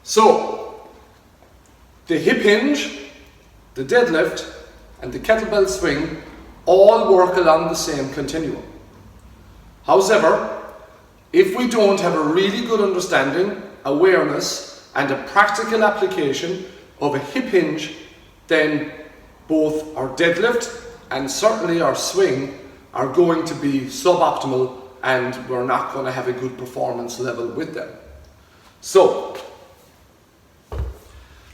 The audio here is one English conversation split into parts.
So, the hip hinge, the deadlift, and the kettlebell swing all work along the same continuum. However, if we don't have a really good understanding, awareness, and a practical application of a hip hinge, then both our deadlift and certainly our swing are going to be suboptimal, and we're not going to have a good performance level with them. So,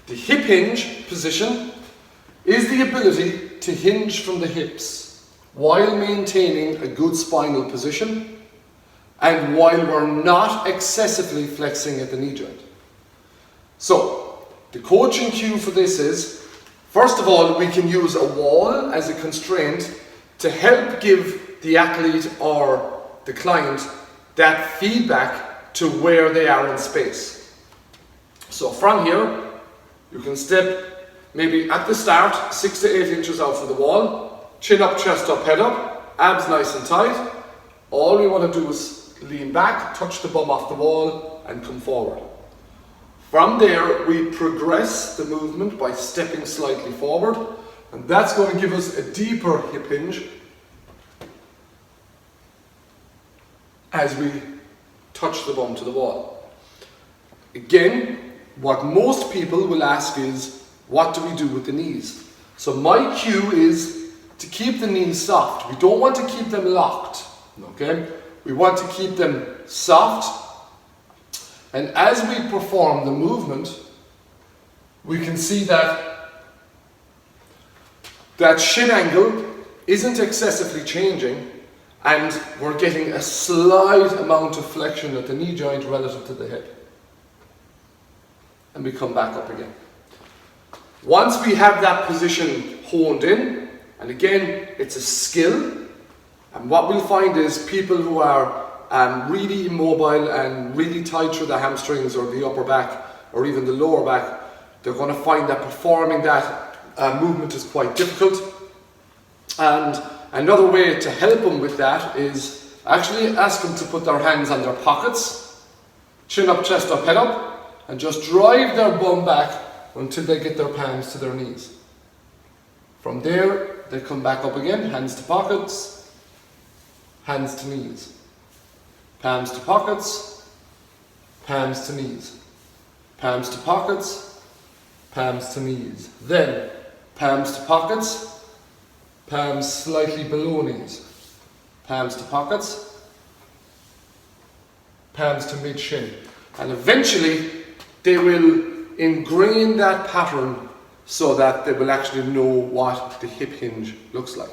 the hip hinge position is the ability to hinge from the hips while maintaining a good spinal position and while we're not excessively flexing at the knee joint. So, the coaching cue for this is, first of all, we can use a wall as a constraint to help give the athlete or the client that feedback to where they are in space. So from here, you can step maybe at the start 6 to 8 inches out from the wall, chin up, chest up, head up, abs nice and tight. All we want to do is lean back, touch the bum off the wall, and come forward. From there, we progress the movement by stepping slightly forward, and that's going to give us a deeper hip hinge as we touch the bum to the wall. Again, what most people will ask is, what do we do with the knees? So my cue is to keep the knees soft. We don't want to keep them locked, okay? We want to keep them soft. And as we perform the movement, we can see that shin angle isn't excessively changing, and we're getting a slight amount of flexion at the knee joint relative to the hip. And we come back up again. Once we have that position honed in, and again, it's a skill, and what we'll find is people who are really immobile and really tight through the hamstrings or the upper back or even the lower back, they're going to find that performing that movement is quite difficult. And another way to help them with that is actually ask them to put their hands on their pockets, chin up, chest up, head up, and just drive their bum back until they get their palms to their knees. From there, they come back up again, hands to pockets, hands to knees. Palms to pockets, palms to knees. Palms to pockets, palms to knees. Then, palms to pockets, palms slightly below knees. Palms to pockets, palms to mid-shin. And eventually, they will ingrain that pattern so that they will actually know what the hip hinge looks like.